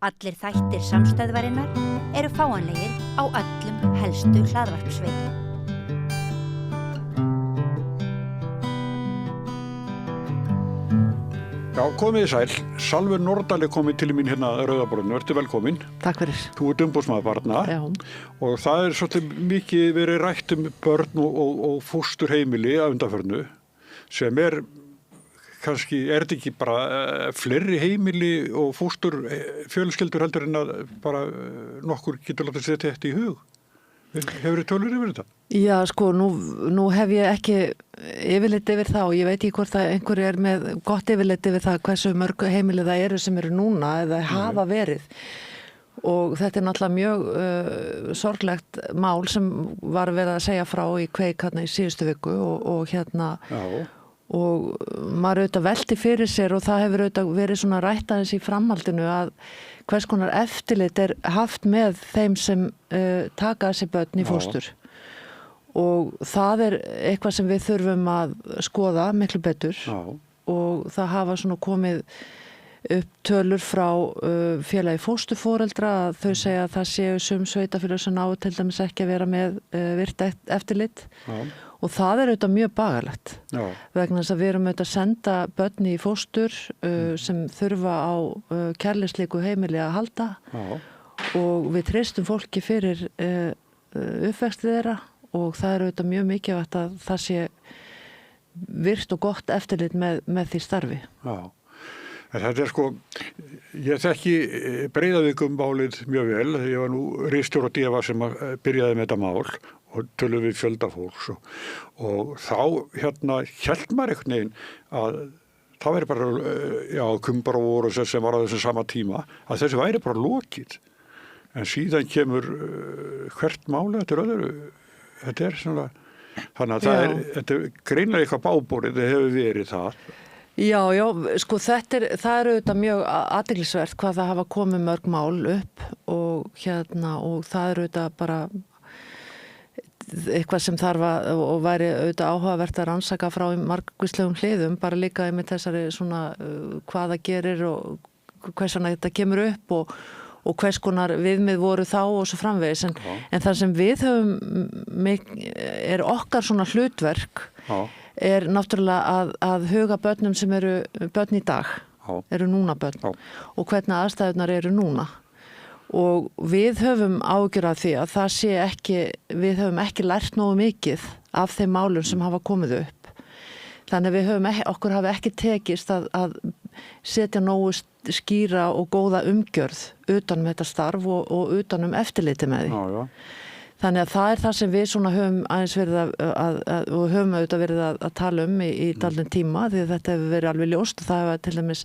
Allir þættir samstæðvarinnar eru fáanlegir á öllum helstu hlaðvarpsveitum. Já, komið sæl. Salvör Nordal komið til mín hérna að Rauðaborðinu. Ertu velkomin? Takk fyrir. Þú ert umboðsmaður barna. Já. Og það svolítið mikið verið rætt börn og fósturheimili að undanförnu sem kannski, þetta ekki bara fleiri heimili og fóstur fjölskyldur heldur en að bara nokkur getur látið setja þetta í hug? Hefur þið tölur yfir þetta? Já, sko, nú hef ég ekki yfirlit yfir það og ég veit ekki hvort að einhver með gott yfirlit yfir það hversu mörg heimili það eru sem eru núna eða hafa verið. Og þetta náttúrulega mjög sorglegt mál sem var verið að segja frá í Kveik hérna í síðustu viku og hérna... Já. Og maður auðvitað velti fyrir sér og það hefur auðvitað verið svona rætt aðeins í framhaldinu að hvers konar eftirlit haft með þeim sem taka þessi börn í fóstur. Og það eitthvað sem við þurfum að skoða miklu betur. Já. Og það hafa svona komið upp tölur frá félagi fósturforeldra að þau segja að það séu sum sveitarfélög sem ná til dæmis ekki að vera með virkt eftirlit. Já. Og það auðvitað mjög bagalegt. Já. Vegna þess að við erum auðvitað að senda börn í fóstur sem þurfa á kærleiksleiku heimili að halda. Já. Og við treystum fólki fyrir uppvexti þeirra og það auðvitað mjög mikilvægt að það sé virkt og gott eftirlit með því starfi. Já. En þetta sko, ég þekki Breiðavíkummálið mjög vel. Ég var nú ritstjóri á DV sem byrjaði með þetta mál og tölum við fjölda fólks og þá hélt maður einhvern veginn að það væri bara, Kumbarófur og sem var á þessum sama tíma, að þessi væri bara lokið. En síðan kemur hvert máli eftir öðru. Þetta svona, þannig að þetta greinlega eitthvað báborið, það hefur verið það. Já, sko það auðvitað mjög athyglisvert hvað það hafa komið mörg mál upp og það auðvitað bara eitthvað sem þarf og væri auðvitað áhugavert að rannsaka frá margvíslegum hliðum, bara líka með þessari svona hvað það gerir og hvers vegna þetta kemur upp og hvers konar viðmið voru þá og svo framvegis. En það sem við höfum okkar svona hlutverk náttúrulega að huga börnum sem eru börn í dag, eru núna börn og hvernig aðstæðurnar eru núna. Og við höfum áhyggjur af því að það sé ekki, við höfum ekki lært nógu mikið af þeim málum sem hafa komið upp. Þannig við okkur hafi ekki tekist að setja nógu skýra og góða umgjörð utan þetta starf og utan eftirliti með því. Já. Þannig að það það sem við svona höfum aðeins verið og höfum auðvitað verið að tala í dálítinn tíma því að þetta hefur verið alveg ljóst og það hefur til dæmis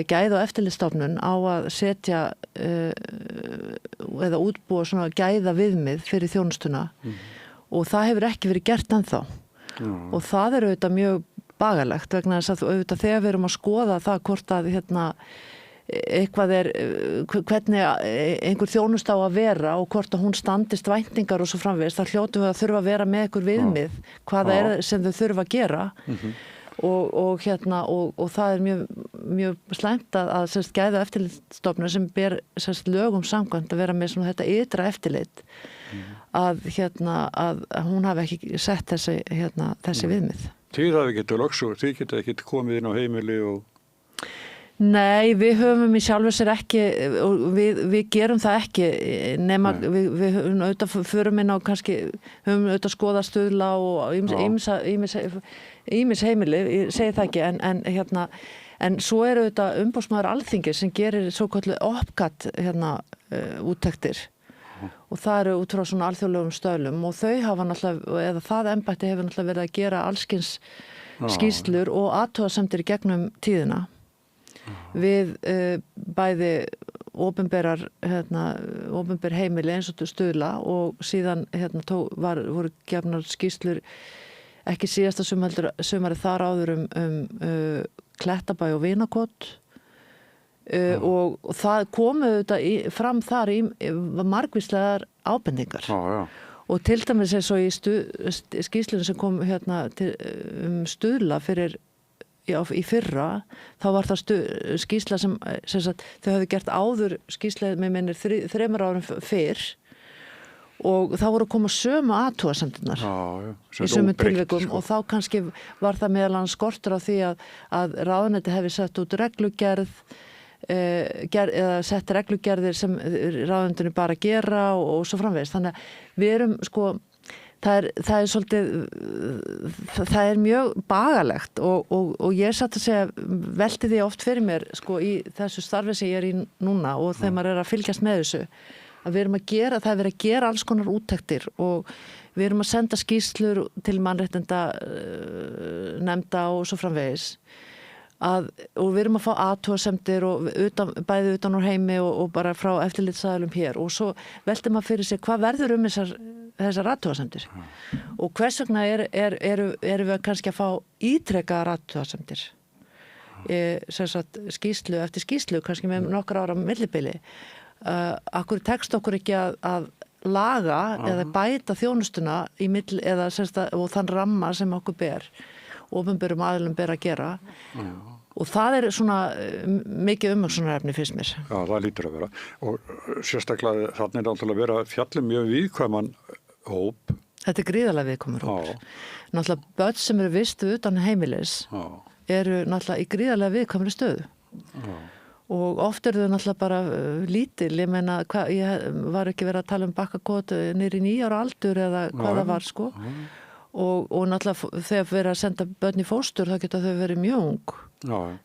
gæða- og eftirlitsstofnun á að setja eða útbúa svona gæða viðmið fyrir þjónustuna og það hefur ekki verið gert ennþá. Og það auðvitað mjög bagalegt vegna þess að auðvitað þegar við erum að skoða það hvort að eitthvað hvernig einhver þjónusta á að vera og hvort að hún standist væntingar og svo framvegis, það hljótum við að þurfa að vera með einhver viðmið, hvað sem þau þurfa að gera og það mjög slæmt að gæða- og eftirlitsstofnun sem ber lögum samkvæmt að vera með svona þetta ytra eftirlit að hún hafi ekki sett þessi viðmið. Þið hafi getið lögsögur, þið getið ekki komið inn á heimili og... Nei, við höfum í sjálfu sér ekki, við gerum það ekki nema við höfum auðvitað förum inn á kannski, höfum auðvitað skoða stuðla og ýmis heimili, ég segi það ekki, en svo auðvitað umboðsmaður Alþingis sem gerir svokölluð OPCAT úttektir og það út frá svona alþjóðlegum stöðlum og þau hafa náttúrulega, eða það embætti hefur náttúrulega verið að gera allskyns skýrslur og athugasemdir í gegnum tíðina. Við bæði opinber heimili eins og stuðla og síðan voru gefnar skýrslur ekki síðasta sumarið þar áður Klettabæ og Vinakot og það komu fram þar í margvíslegar ábendingar. Og til dæmis eins og í skýrslunum sem kom stuðla fyrir í fyrra, þá var það skýrsla sem sagt, þau höfðu gert áður skýrsla með minnir 3 árum fyrr og þá voru að koma sömu athugasemdirnar í sömu tilvikum og þá kannski var það meðal annars skortur á því að ráðuneyti hefði sett út reglugerð eða sett reglugerðir sem ráðuneytinu bara gera og svo framvegis. Þannig að við erum sko það er svolítið það er mjög bagalegt og ég satt að segja velti því oft fyrir mér sko í þessu starfi sem ég er í núna og þegar maður er að fylgjast með þessu að við erum að gera, það er verið að gera alls konar úttektir og við erum að senda skýrslur til mannréttinda nefnda og svo framvegis og við erum að fá athugasemdir og bæði utan úr heimi og bara frá eftirlitsaðilum hér og svo veltir maður fyrir sig hvað verður þessar athugasemdir og hvers vegna erum við kannski að fá ítrekaðar athugasemdir sem sagt skýrslu eftir skýrslu kannski með nokkra ára millibili akkur tekst okkur ekki að laga eða bæta þjónustuna í mill eða og þann ramma sem okkur ber opinberum aðilum ber að gera og það er svona mikið umhugsunarefni finnst mér. Já, það lítur að vera og sérstaklega þannig er náttúrulega að vera fjallum mjög viðkvæman hóp. Þetta er gríðarlega viðkvæmur hóp. Náttúrulega börn sem eru vistuð utan heimilis eru náttúrulega í gríðarlega viðkvæmri stöðu. Og oft eru þau náttúrulega bara lítil, ég meina, ég var ekki verið að tala bakkakot niður í 9 ára aldur eða hvað það var sko og náttúrulega þegar verið að senda börn í fóstur þá geta þau verið mjög ung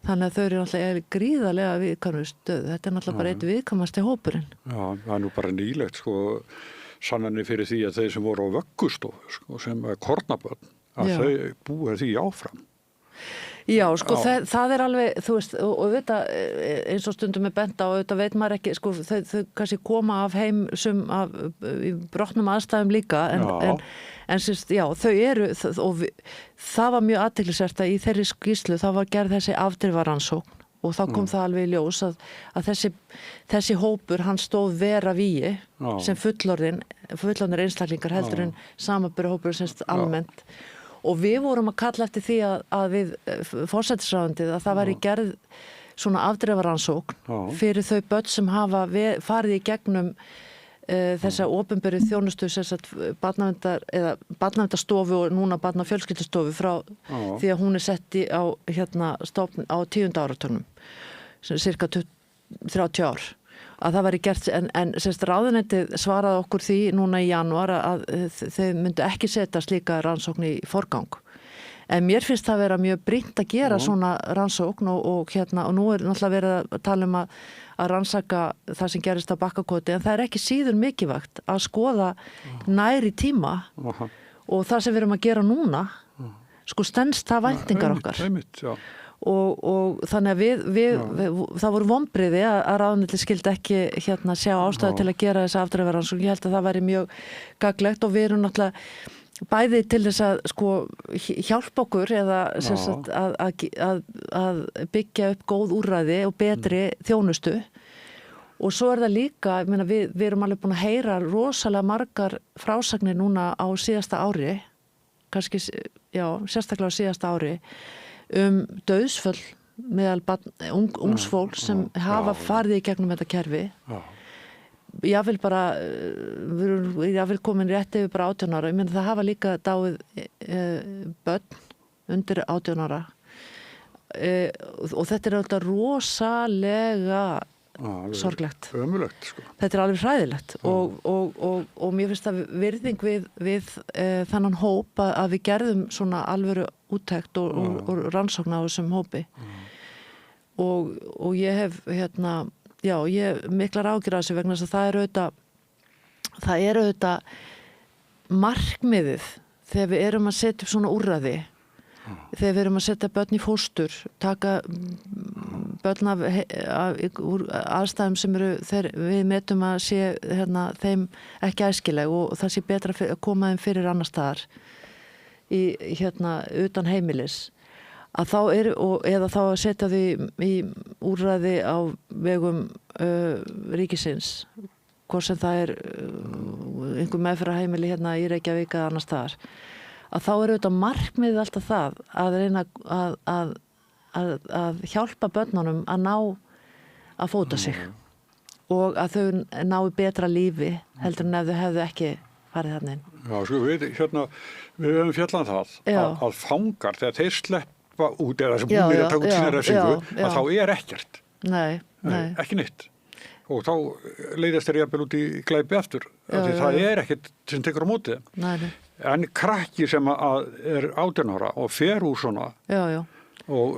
þannig að þau eru náttúrulega gríðarlega viðkvæmri stöðu, þetta er náttúrulega bara eitt viðkvæmasti hópurinn. Já, það er nú bara nýlegt sko sannanir fyrir því að þeir sem voru á vöggustofu sko, sem kornabörn að þau búa því áfram. Já, sko, það er alveg, þú veist, og þetta eins og stundum er bent á, þetta veit maður ekki, sko, þau kannski koma af heim sem í brotnum aðstæðum líka, en sérst, já, þau eru, og það var mjög athyglisvert að í þeirri skýrslu, þá var gerð þessi afdrifarannsókn og þá kom það alveg í ljós að þessi hópur, hann stóð vera vígi sem fullorðnir einstaklingar heldur en samanburðarhópur semst almennt. Og við vorum að kalla eftir því að við forsætisráðuneytið að það væri gerð svona afdrifarannsókn fyrir þau börn sem hafa farið í gegnum þessa opinberu þjónustu barnaverndarstofu og núna barna- og fjölskyldustofu frá því að hún er sett á stofn á 10. áratugnum, cirka 30 ár. Að það væri gert, en ráðuneytið svaraði okkur því núna í janúar að þau myndu ekki setja slíka rannsókn í forgang. En mér finnst það vera mjög brýnt að gera svona rannsókn og nú er náttúrulega verið að tala um að rannsaka það sem gerist á Bakkakoti, en það er ekki síður mikilvægt að skoða nær í tíma og það sem við erum að gera núna, sko stenst það væntingar okkar. Og þannig að það voru vonbrigði að ráðuneytið skildi ekki sjá ástæðu til að gera þessa afdrifarannsókn. Ég held að það væri mjög gagnlegt og við erum náttúrulega bæði til þess að sko hjálpa okkur eða að byggja upp góð úrræði og betri þjónustu. Og svo er það líka, ég meina við erum alveg búin að heyra rosalega margar frásagnir núna á síðasta ári, kannski, já, sérstaklega á síðasta ári, dauðsföll meðal ungs fólk sem hafa farið í gegnum þetta kerfi. Ég vil bara, ég vil komin rétt yfir bara 18 ára. Ég meina það hafa líka dáið börn undir 18 ára og þetta er alltaf rosalega sorglegt. Ömurlegt, sko. Þetta er alveg hræðilegt og mér finnst það virðing við þennan hóp að við gerðum svona alvöru úttekt og rannsókn á þessum hópi og ég hef ég hef miklar áhyggjur af þessu vegna þess að það er auðvitað markmiðið þegar við erum að setja upp svona úrræði þegar við erum að setja börn í fóstur, taka börn af aðstæðum sem við metum að sé þeim ekki æskileg og það sé betra að koma þeim fyrir annar staðar utan heimilis að þá eða þá að setja þau í úrræði á vegum ríkisins hvort sem það er einhver meðferðarheimili í Reykjavík eða annar staðar að þá auðvitað markmiðið alltaf það að reyna að að hjálpa börnunum að ná að fóta sig og að þau nái betra lífi heldur en ef þau hefðu ekki farið þarna inn. Já, sko, við höfum fjallað það að fangar, þegar þeir sleppa út eða sem búinir að taka út sína refsingu, að þá ekkert. Nei. Ekki neitt. Og þá leiðast þeir jafnvel út í glæpi aftur. Því það ekkert sem tekur á móti þeim. Nei. En krakki sem að 18 ára og fer úr svona og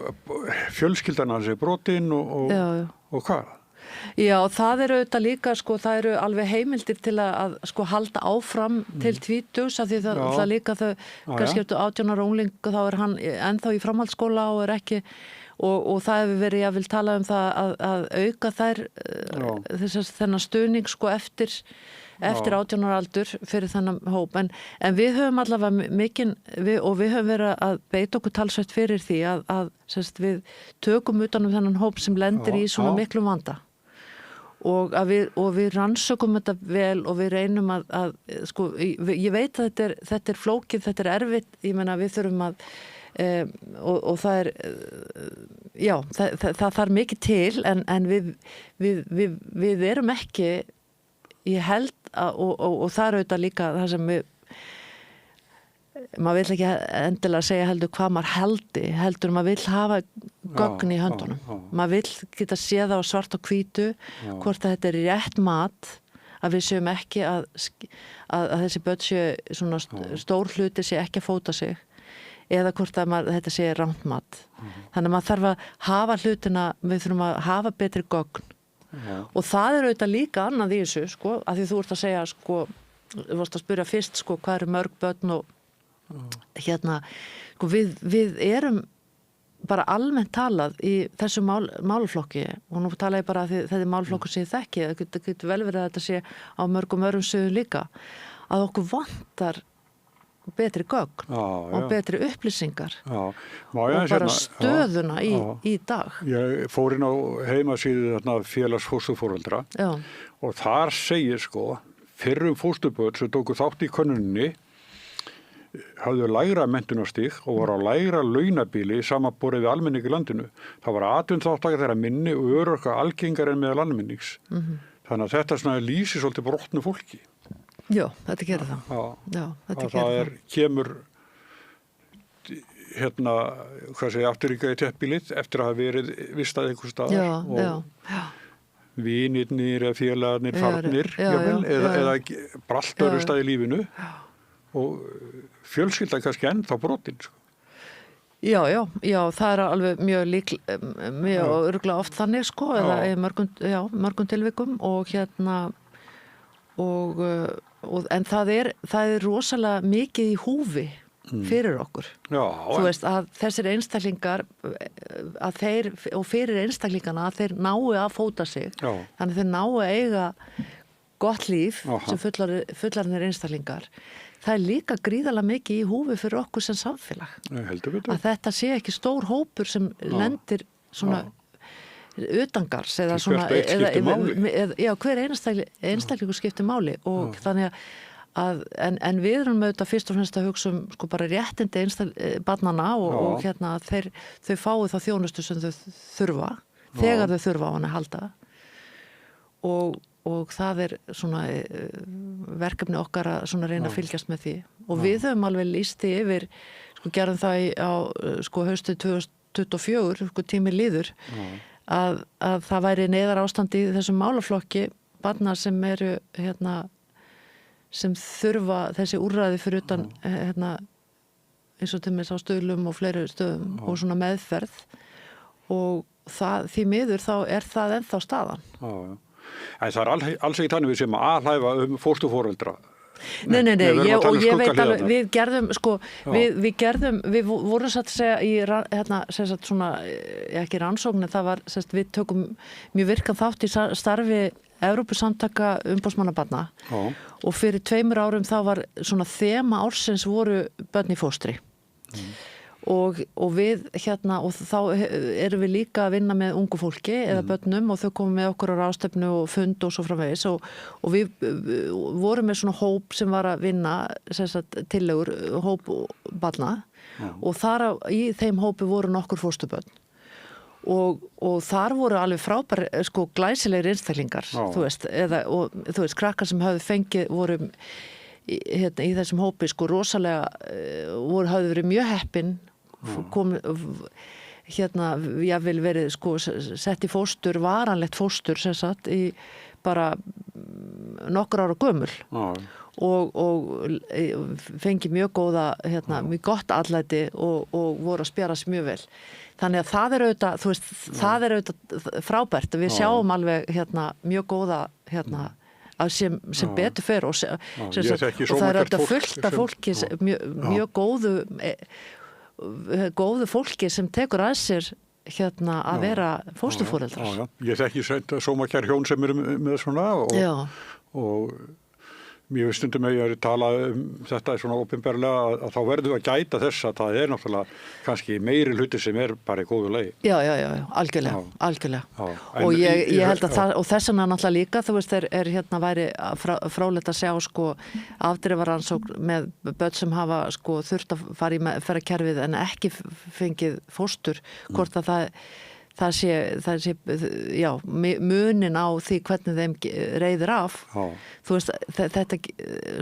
fjölskyldan hans brotin og hvað? Já, það eru auðvitað líka, sko, það eru alveg heimildir til að sko halda áfram til tvítugs af því það líka þau, kannski eftir 18 ára ungling þá hann ennþá í framhaldsskóla og ekki, og það hefur verið, ég vil tala um það að auka þennan stuðning sko eftir 18 ára aldur fyrir þennan hóp, en við höfum allavega mikinn, og við höfum verið að beita okkur talsvert fyrir því að við tökum utan þennan hóp sem lendir í svona miklum vanda. Og við rannsökum þetta vel og við reynum að sko, ég veit að þetta er flókið, þetta er erfitt, ég meina við þurfum að og það það þarf mikið til en við erum ekki, ég held og það er auðvitað líka það sem maður vill ekki endilega segja hvað maður heldur maður vill hafa gögn í höndunum. Maður vill geta séð á svart og hvítu hvort að þetta er rétt mat, að við séum ekki að þessi börn séu svona stór hluti sé ekki að fóta sig eða hvort að þetta sé rangt mat. Þannig að maður þarf að hafa hlutina, við þurfum að hafa betri gögn. Og það er auðvitað líka annað í þessu, sko, að því þú ert að segja, sko, þú varst að spyrja fyrst, sko, hvað eru mörg börn og sko, við erum bara almennt talað í þessu málaflokki og nú tala ég bara að þetta er málaflokkur sem ég þekki, það getur vel verið að þetta sé á mörgum öðrum sviðum líka, að okkur vantar betri gögn og betri upplýsingar og bara stöðuna í dag. Ég fór inn á heimasíðu félags fósturforeldra og þar segir, sko, fyrrum fósturbörn sem tóku þátt í könnuninni hafðu lægra menntunarstig og voru á lægra launabíli samanborið við almenning í landinu. Það var atvinnuþátttaka þeirra minni og örorka algengar en meðal almennings. Þannig að þetta svona lýsir svolítið brotnu fólki. Já, þetta gerir það. Það kemur hvað segir, afturríka í teppilið eftir að hafa verið vistað einhvers staðar og vinirnir eða félagarnir farnir eða brallt öðru stað í lífinu og fjölskylda kannski ennþá brotin, sko. Já, það er alveg mjög örugglega oft þannig, sko, eða í mörgum tilvikum og en það er rosalega mikið í húfi fyrir okkur. Þú veist að þessir einstaklingar að þeir, og fyrir einstaklingana að þeir nái að fóta sig, þannig þeir nái að eiga gott líf sem fullarnir einstaklingar. Það er líka gríðarlega mikið í húfi fyrir okkur sem samfélag. Að þetta sé ekki stór hópur sem lendir svona utangars eða svona hver einstaklingur skiptir máli og þannig að en við erum auðvitað fyrst og fremst að hugsa sko bara réttindi barnanna og þau fái þá þjónustu sem þau þurfa þegar þau þurfa á hann að halda og það er svona verkefni okkar að svona reyna að fylgjast með því og við höfum alveg lýst því yfir, sko gerðum það á sko haustið 2024, sko tími líður að það væri neyðar ástand í þessum málaflokki barna sem eru sem þurfa þessi úrræði fyrir utan eins og til með á stöðlum og fleiri stöðum og svona meðferð og því miður þá er það ennþá staðan. En það er alls ekki þannig við sem aðhæfa fósturforeldra. Nei, ég veit alveg, við gerðum, sko, við vorum satt að segja í svona, ekki rannsókn, það var, við tökum mjög virkan þátt í starfi Evrópusamtaka umboðsmanna barna og fyrir 2 árum þá var svona þema ársins voru börn í fóstri. Og við og þá erum við líka að vinna með ungu fólki eða börnum og þau komum með okkur á ráðstefnu og fund og svo framvegis og við vorum með svona hóp sem var að vinna tillögur hóp barna og þar í þeim hópi voru nokkur fósturbörn og þar voru alveg frábær sko glæsilegir einstaklingar þú veist, krakkar sem hafði fengið voru í þessum hópi sko rosalega hafði verið mjög heppin jáfnvel verið sko sett í fóstur, varanlegt fóstur sem sagt í bara nokkur ára gömul og fengi mjög góða mjög gott atlæti og voru að spjara sig mjög vel þannig að það auðvitað, þú veist, það auðvitað frábært við sjáum alveg mjög góða sem betur fer og það auðvitað fullt af fólki mjög góðu fólki sem tekur að sér að vera fósturforeldrar. Ég þekki sómakær hjón sem eru með svona og mér veist stundum að ég tala þetta svona opinberlega að þá verðum við að gæta þess að það náttúrulega kannski meiri hluti sem bara í góðu lagi. Já, algjörlega. Og ég held að það, og þess vegna náttúrulega líka, þú veist, væri frálegt að sjá sko afdrifarannsókn með börn sem hafa sko þurft að fara í meðferðarkerfið en ekki fengið fóstur, hvort að það sé munin á því hvernig þeim reiðir af. Þú veist, þetta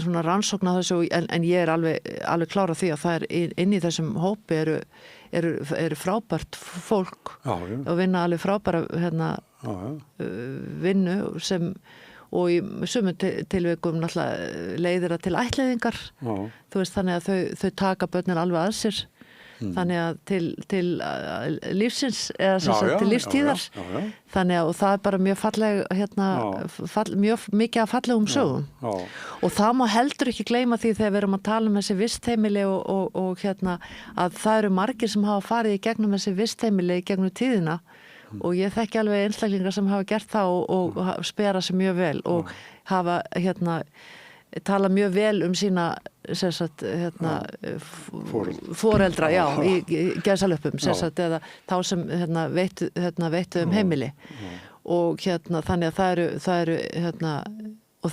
svona rannsókn á þessu, en ég alveg klára því að það inn í þessum hópi eru frábært fólk og vinna alveg frábæra vinnu sem og í sumum tilvikum náttúrulega leiðir það til ættleiðingar. Þú veist, þannig að þau taka börnin alveg að sér. Þannig að til lífsins eða sem sagt til lífstíðar þannig að og það bara mjög falleg mjög mikið af fallegum sögum og það má heldur ekki gleyma því þegar við erum að tala þessi vistheimili og að það eru margir sem hafa farið í gegnum þessi vistheimili í gegnum tíðina og ég þekki alveg einstaklingar sem hafa gert það og spjara sig mjög vel og hafa tala mjög vel sína foreldra í gæsalöpum eða þá sem veittu heimili og þannig að það eru og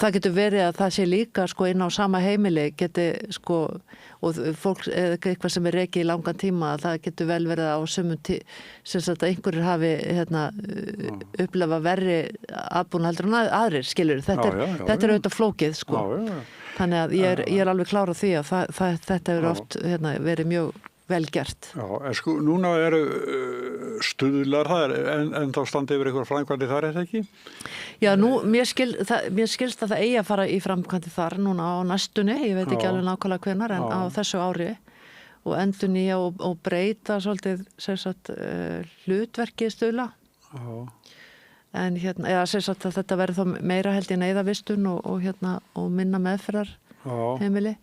það getur verið að það sé líka sko inn á sama heimili geti sko og fólk eða eitthvað sem rekið í langan tíma það getur vel verið á sumum að einhverjir hafi upplefa verri aðbúna heldur en aðrir skilur þetta er auðvitað flókið sko þannig að ég alveg klára því að þetta er oft verið mjög vel gert. Já, en sko núna eru stuðlar það en þá standi yfir einhver framkvæmdi þar er það ekki? Já, mér skilst að það eigi að fara í framkvæmdi þar núna á næstunni, ég veit ekki alveg nákvæmlega hvenær en á þessu ári og endurnýja og breyta svolítið hlutverki stuðla. En þetta verður þá meira held í neyðavistun og minna meðferðar heimili.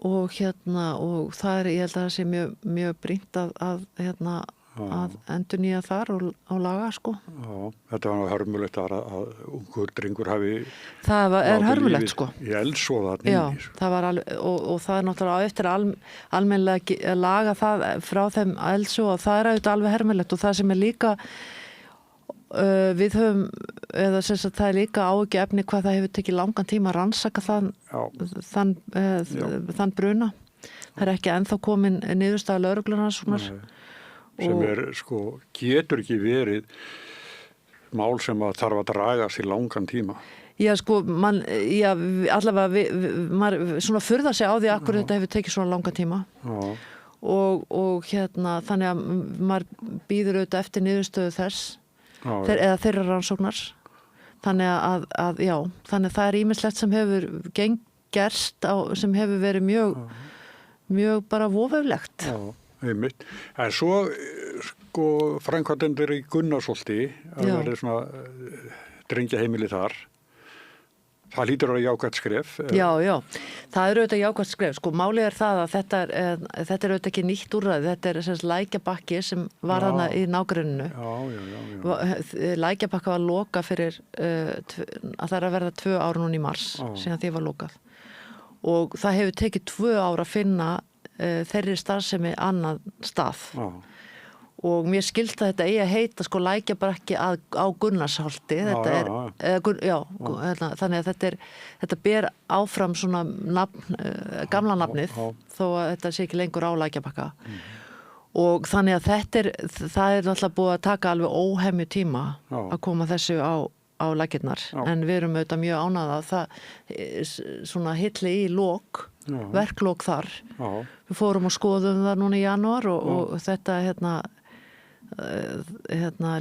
Og og það ég held að það sé mjög brýnt að endurnýja þar og laga sko. Já, þetta var hörmulegt að ungur drengur hafi það hörmulegt sko. Í eldsvoða Já, það var og það náttúrulega eftir almennilega að laga það frá þeim eldsvoða, það auðvitað alveg hörmulegt og það sem líka við höfum eða það líka áhyggjuefni hvað það hefur tekið langan tíma að rannsaka þann bruna. Það ekki ennþá komin niðurstaða lögreglurannsóknar sem sko getur ekki verið mál sem að þarf að dragast í langan tíma. Já, sko, allavega maður svona furðar sig á því akkur þetta hefur tekið svona langan tíma. Og þannig að maður bíður auðvitað eftir niðurstöðu þess eða þeirra rannsóknar þannig að þannig að það er ýmislegt sem hefur gerst sem hefur verið mjög bara voveiflegt. Já, einmitt. En svo sko framkvæmdendur í Gunnarsholti að verði svona drengjaheimili þar. Það hlýtur að vera jákvætt skref. Já, það er auðvitað jákvætt skref. Sko, málið er það að þetta er auðvitað ekki nýtt úrræði. Þetta er Lækjabakki sem var þarna í nágrenninu. Já. Lækjabakki var lokað fyrir, að það er að verða 2 ár núna í mars, síðan því var lokað. Og það hefur tekið 2 ár að finna þeirri starfsemi annan stað. Og mér skilst að þetta eigi að heita sko Lækjabakki á Gunnarsholti. Þannig að þetta ber áfram svona gamla nafnið þó að þetta sé ekki lengur á Lækjabakka. Og þannig að það er náttúrulega búið að taka alveg óhemju tíma að koma þessu á laggirnar. En við erum auðvitað mjög ánægð að það svona hilli í verklok þar. Við fórum og skoðum það núna í janúar og þetta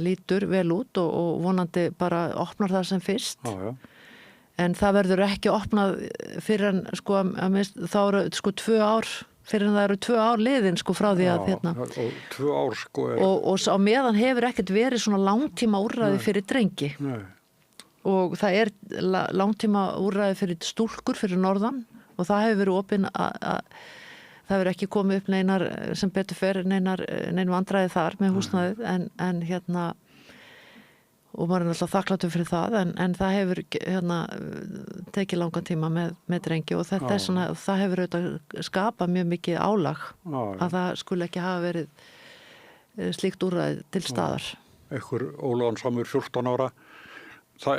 lítur vel út og vonandi bara opnar það sem fyrst. En það verður ekki opnað fyrir en þá eru 2 ár fyrir en það eru 2 ár liðin frá því að og 2 ár og á meðan hefur ekkert verið svona langtíma úrræði fyrir drengi. Og það er langtíma úrræði fyrir stúlkur fyrir norðan og það hefur verið opinn það hefur ekki komið upp neinar sem betur fer nein vandræði þar með húsnæðið en og maður er náttúrulega þakklátur fyrir það en það hefur tekið langan tíma með drengi og þetta svona, það hefur auðvitað skapað mjög mikið álag að það skulle ekki hafa verið slíkt úrræði til staðar. Einhver ólánsamur 14 ára það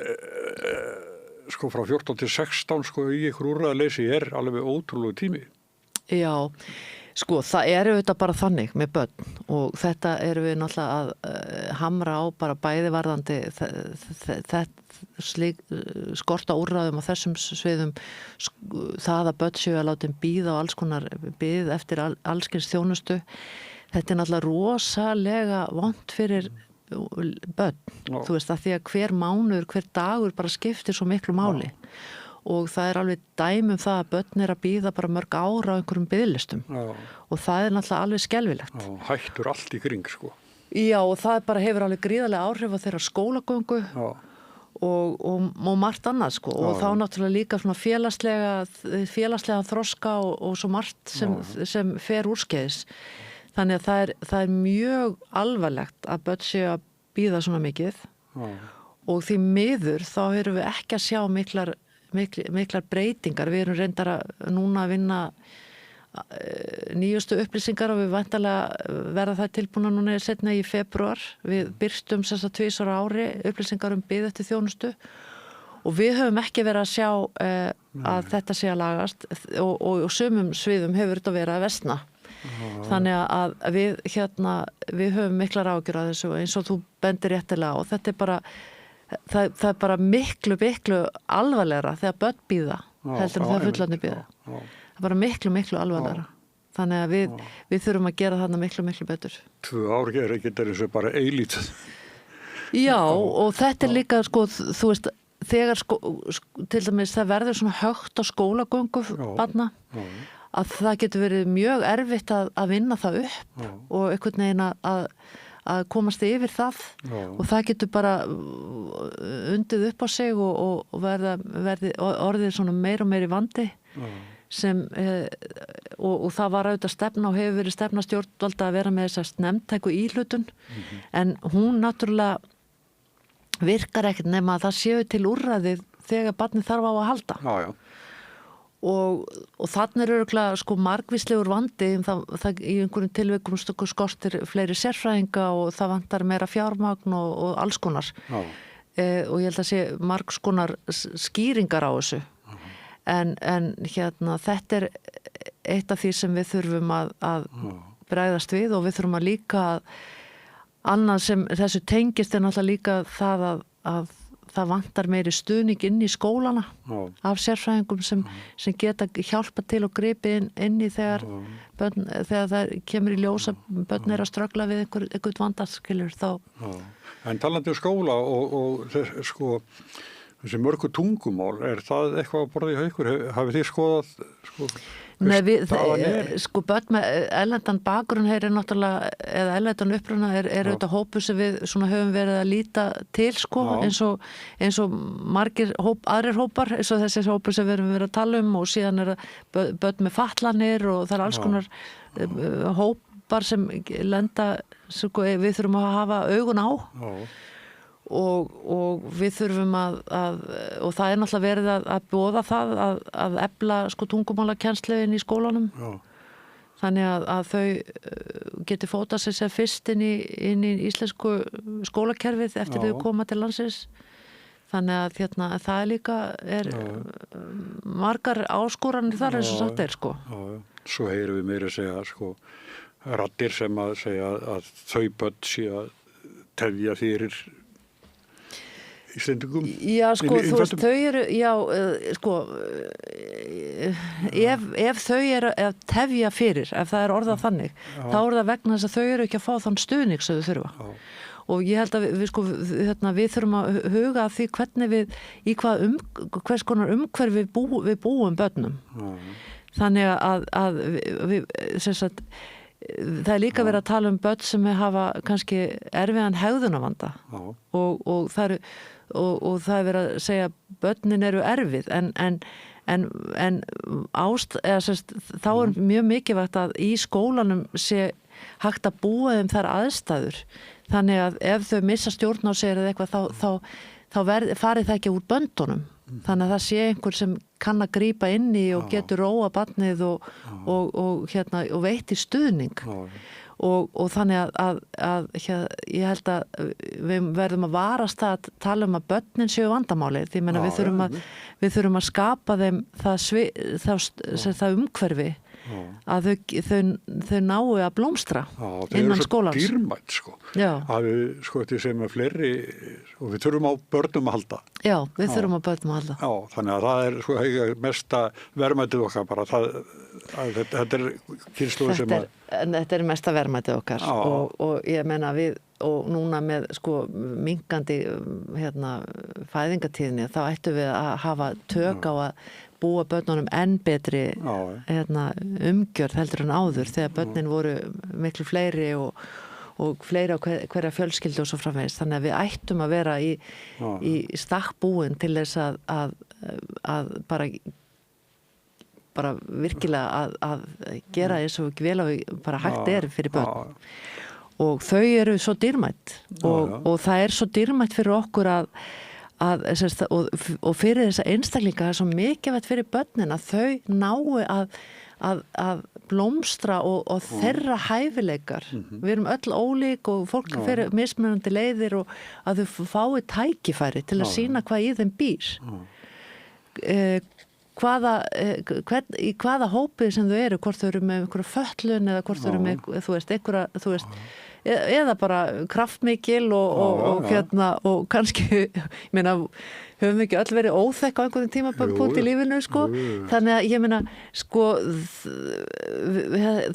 frá 14 til 16 í einhver úrræðaleysi alveg ótrúlegu tími. Já, það er auðvitað bara þannig með börn og þetta erum við náttúrulega að hamra á bara bæði varðandi skorta úrræðum á þessum sviðum það að börn séu að láta bíða á alls konar bið eftir allskyns þjónustu. Þetta er náttúrulega rosalega vont fyrir börn, þú veist, að því að hver mánuður, hver dagur bara skiptir svo miklu máli. Og það er alveg dæmi það að börn að bíða bara mörg ára á einhverjum biðlistum og það er náttúrulega alveg skelfilegt. Hættur allt í kring Já, og það bara hefur alveg gríðarlega áhrif á þeirra skólagöngu og margt annað og þá náttúrulega líka svona félagslega þroska og svo margt sem fer úrskeiðis. Þannig að það er mjög alvarlegt að börn séu að bíða svona mikið og því miður þá erum við ekki að sjá miklar breytingar. Við erum reyndar núna að vinna nýjustu upplýsingar og við væntanlega verða það tilbúna núna seinna í febrúar. Við birtum 2 ára ári upplýsingar bið eftir þjónustu og við höfum ekki verið að sjá að þetta sé að lagast og sumum sviðum hefur þetta verið að versna. Þannig að við höfum miklar áhyggjur af þessu eins og þú bendir réttilega og þetta er bara það er bara miklu alvarlegra þegar börn bíða heldur en þegar fullorðnir bíða. Það er bara miklu alvarlegra. Þannig að við þurfum að gera þarna miklu betur. 2 ár ekki eins og bara eilítið. Já, og þetta er líka þú veist, þegar til dæmis það verður svona högt á skólagöngu barna að það getur verið mjög erfitt að vinna það upp og einhvern veginn að komast yfir það og það getur bara undið upp á sig og verði orðið svona meir og meiri vandi sem og það var auðvitað stefna og hefur verið stefna stjórnvalda að vera með þessast nefndtæku íhlutun en hún náttúrulega virkar ekkert nema að það séu til úrræðið þegar barnið þarf á að halda. Og þannig er örugglega margvíslegur vandi það í einhverjum tilvikum skortir fleiri sérfræðinga og það vantar meira fjármagn og alls konar og ég held að sé margs konar skýringar á þessu en þetta er eitt af því sem við þurfum að bregðast við og við þurfum að líka annað sem þessu tengist er náttúrulega líka það að það vantar meiri stuðning inn í skólana af sérfræðingum sem geta hjálpa til og gripi inn í þegar það kemur í ljós að börn að ströggla við einhvern vandaskilur þá. En talandi skóla og þessi mörgu tungumál, það eitthvað að borða í ykkur? Hafið þið skoðað Nei, börn með erlendan bakgrunn er náttúrulega, eða erlendan uppruna er auðvitað hópur sem við höfum verið að líta til eins og margir aðrir hópar, eins og þessi hópur sem við erum verið að tala og síðan börn með fatlanir og það alls konar hópar sem lenda, við þurfum að hafa augun á. Og við þurfum að og það er náttúrulega verið að boða það að efla tungumálakennslu inn í skólanum þannig að þau geti fótað sig sem fyrst inn í íslensku skólakerfið eftir þau koma til landsins þannig að það er líka margar áskoranir þar eins og sagt er Svo heyrum við meira að segja raddir sem að segja að þau börn sé að tefja fyrir Íslendingum. Já, sko, þú veist, þau eru, já, sko, ef þau eru að tefja fyrir, ef það er orðað þannig, þá er það vegna þess að þau eru ekki að fá þann stuðning sem þau þurfa. Já. Og ég held að við, sko, við þurfum að huga að því hvernig við, hvers konar umhverfi við búum börnum. Þannig að við sem sagt, það er líka verið að tala um börn sem hafa kannski erfiðan hegðunarvanda og það er verið að segja að börnin eru erfið en þá er mjög mikilvægt að í skólanum sé hægt að búa þeim þær aðstæður þannig að ef þau missa stjórn á sér eða eitthvað þá farið það ekki úr böndunum. Þannig að það sé einhver sem kann að grípa inn í og getur róa barnið og veitir stuðning og þannig að ég held að við verðum að varast að tala um að börnin séu vandamálið því meina við þurfum að skapa þeim það umhverfi að þau nái að blómstra innan skólans. Það er svo dýrmætt sko. Að við sko þetta sem að fleiri og við þurfum á börnum að halda. Já, við þurfum á börnum að halda. Já, þannig að það er sko mesta verðmætið okkar bara þetta er kynslóð sem að Þetta er mesta verðmætið okkar og ég meina við og núna með sko minkandi fæðingatíðinni þá ættum við að hafa tök á að búa börnunum enn betri umgjörð heldur en áður þegar börnin voru miklu fleiri og fleiri á hverja fjölskyldu og svo framvegis. Þannig að við ættum að vera í stakk búin til þess að bara virkilega að gera eins og vel og bara hægt er fyrir börn. Og þau eru svo dýrmætt og það er svo dýrmætt fyrir okkur og fyrir þessa einstaklinga það er svo mikilvægt fyrir börnin að þau nái að blómstra og þeirra hæfileikar. Við erum öll ólík og fólk fyrir mismunandi leiðir og að þau fái tækifæri til að sýna hvað í þeim býr. Í hvaða hópið sem þau eru, hvort þau eru með einhverja fötlun eða hvort þau eru með eða bara kraftmikil og kannski ég meina, höfum við ekki öll verið óþekk á einhverjum tímapunkt í lífinu sko, þannig að ég meina sko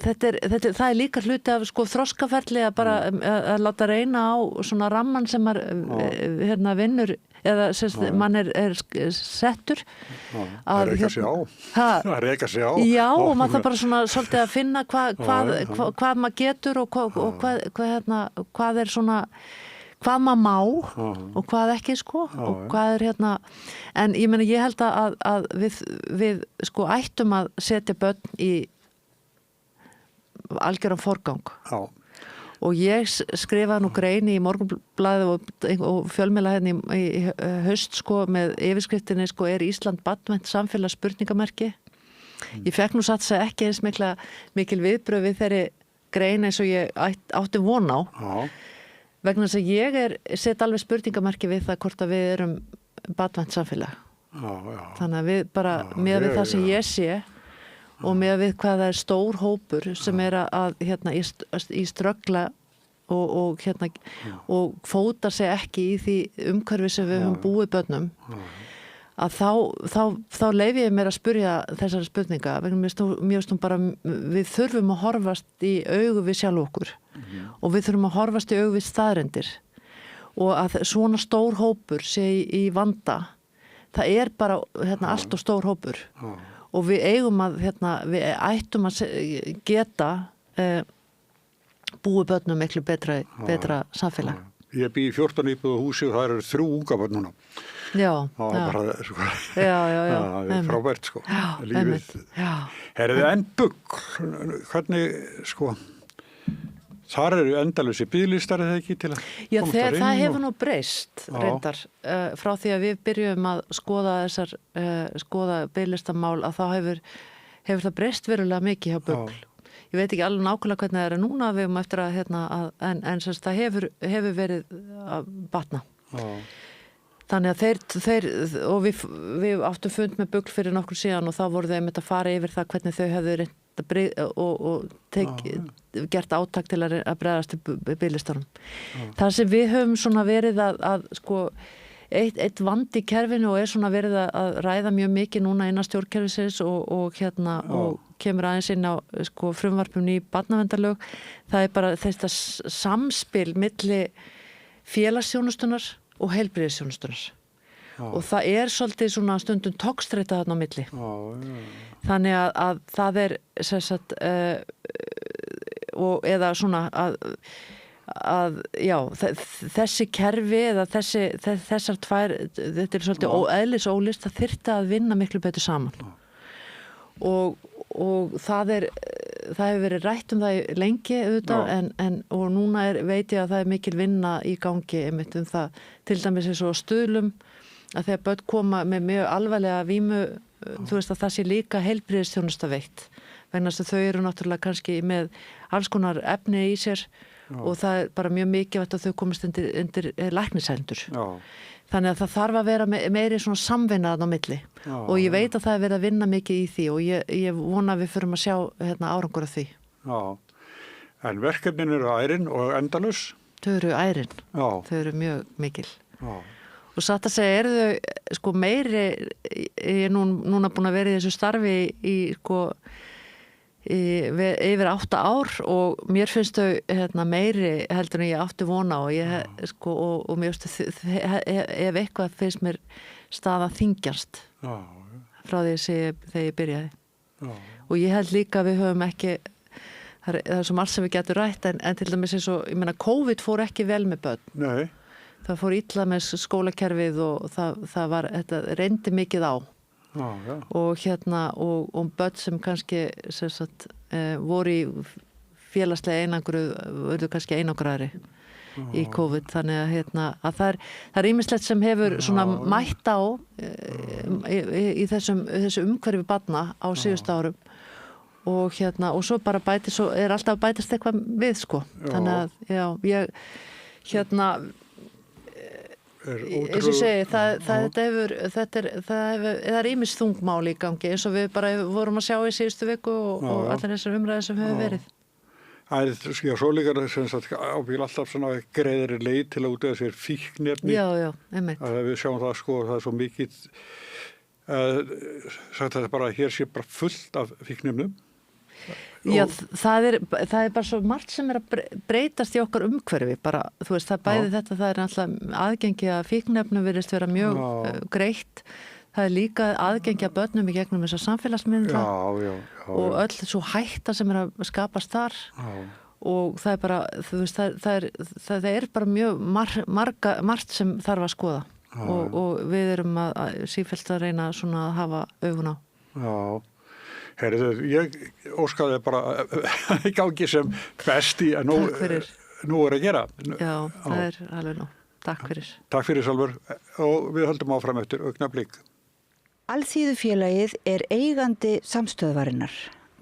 það er líka hluti af sko þroskaferli að bara að láta reyna á svona ramman sem maður vinnur eða mann er settur að reka sig á já og maður það bara svona svolítið að finna hvað maður getur og hvað er svona hvað maður má og hvað ekki sko og hvað er en ég meina ég held að við sko ættum að setja börn í algjöran forgang og ég skrifaði nú grein í Morgunblaðið og fjölmiðla hérna í haust sko með yfirskriftinni sko er Ísland barnvænt samfélag spurningamerki. Ég fekk nú satt að ekki eins mikil viðbrögð við þeirri grein eins og ég átti von á. Vegna þess að ég set alveg spurningamerki við það hvort að við erum barnvænt samfélag. Þannig að við bara með við það sem ég sé og með við hvað það er stór hópur sem er að í ströggla og fóta sig ekki í því umhverfi sem við höfum búið börnum að þá leyfi ég mér að spyrja þessari spurninga vegna mér finnst bara við þurfum að horfast í augu við sjálf okkur og við þurfum að horfast í augu við staðreyndir og að svona stór hópur sé í vanda það er bara allt og stór hópur og við eigum að við ættum að geta búið börnum miklu betra samfélag. Ég bý í 14 íbúða húsi og það eru 3 unga börn núna. Já. Frábært sko. Lífið. Herðu en Bugl, hvernig sko þar eru endalausi biðlistar eða ekki til að komast þar inn? Já, það hefur nú breyst reyndar frá því að við byrjum að skoða biðlistamál að þá hefur það breyst verulega mikið hjá Bugl. Ég veit ekki alveg nákvæmlega hvernig það er núna við höfum eftir en það hefur verið að batna. Þannig að þeir og við áttum fund með Bugl fyrir nokkur síðan og þá voru þeim að fara yfir það hvernig þau hefðu gert átak til að bregðast biðlistunum. Það sem við höfum svona verið að sko, eitt vandi í kerfinu og svona verið að ræða mjög mikið núna innan stjórnkerfisins og kemur aðeins inn á sko, frumvarpum í barnaverndarlög. Það bara þetta samspil milli félagsþjónustunnar og heilbrigðisþjónustunnar. Og það svolítið svona stundum togstreita þarna á milli. Þannig að það sem sagt, eða svona þessi kerfi eða þessar tvær, þetta svolítið eðlisólist, það þyrfti að vinna miklu betur saman. Og það hefur verið rætt um það lengi auðvitað, og núna veit ég að það mikil vinna í gangi einmitt um það, til dæmis eins og Stuðlum, að þegar börn koma með mjög alvarlega vímu, þú veist að það sé líka heilbrigðisþjónusta veitt, vegna þess að þau eru náttúrulega kannski með alls konar efni í sér og það bara mjög mikilvægt að þau komist undir læknishendur. Þannig að það þarf að vera meiri svona samvinna þarna á milli og ég veit að það verið að vinna mikið í því og ég vona að við förum að sjá árangur af því. Já, en verkefnin eru ærin og endalaus? Þau eru ærin, þau eru mjög mikil. Og satt að segja, eru þau sko meiri, ég er núna búin að vera í þessu starfi yfir 8 ár og mér finnst þau meiri heldur en ég átti vona og og mér finnst ef eitthvað finnst mér staða þyngjast frá því þegar ég byrjaði. Og ég held líka að við höfum ekki, það svo margt sem við getum rætt en til dæmis eins og, ég meina COVID fór ekki vel með börn. Nei. Það fór illa með skólakerfið og þetta reyndi mikið á. Og og börn sem kannski voru í félagslega einangruð urðu kannski einangraðri í COVID, þannig að það ýmislegt sem hefur svona mætt á í þessu umhverfi barna á síðustu árum og svo bara svo alltaf að bætast eitthvað við sko. Þannig að ég eins og ég segi, það er ýmis þungmál í gangi eins og við bara vorum að sjá í síðustu viku og allir þessar umræðir sem hefur verið. Svo líka ábyggilega alltaf svona greiðari leið til að útvega sér fíkniefni. Já, einmitt. Við sjáum það sko, það svo mikið sagt að bara hér sé bara fullt af fíkniefnum. Já, það er bara svo margt sem að breytast í okkar umhverfi bara, þú veist, það bæði þetta, það alltaf aðgengi að fíkniefnum virðist vera mjög greitt, það líka aðgengi að börnum í gegnum þessar samfélagsmiðla og öll svo hætta sem að skapast þar og það bara, þú veist, það bara mjög margt sem þarf að skoða og við erum að sífellt að reyna svona að hafa augun á. Herðu, ég óskaði bara í gangi sem best í að nú að gera. Já, það alveg nóg. Takk fyrir. Takk fyrir, Salvör, og við höldum áfram eftir augnablik. Alþýðufélagið eigandi samstöðvarinnar.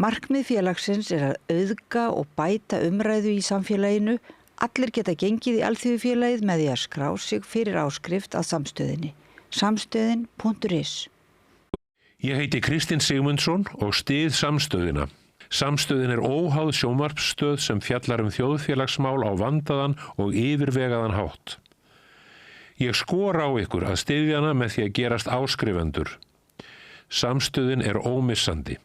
Markmið félagsins að auðga og bæta umræðu í samfélaginu. Allir geta gengið í Alþýðufélagið með því að skrá sig fyrir áskrift að samstöðinni. Samstöðin.is. Ég heiti Kristinn Sigmundsson og styð samstöðina. Samstöðin óháð sjónvarpsstöð sem fjallar þjóðfélagsmál á vandaðan og yfirvegaðan hátt. Ég skora á ykkur að styðja hana með því að gerast áskrifendur. Samstöðin ómissandi.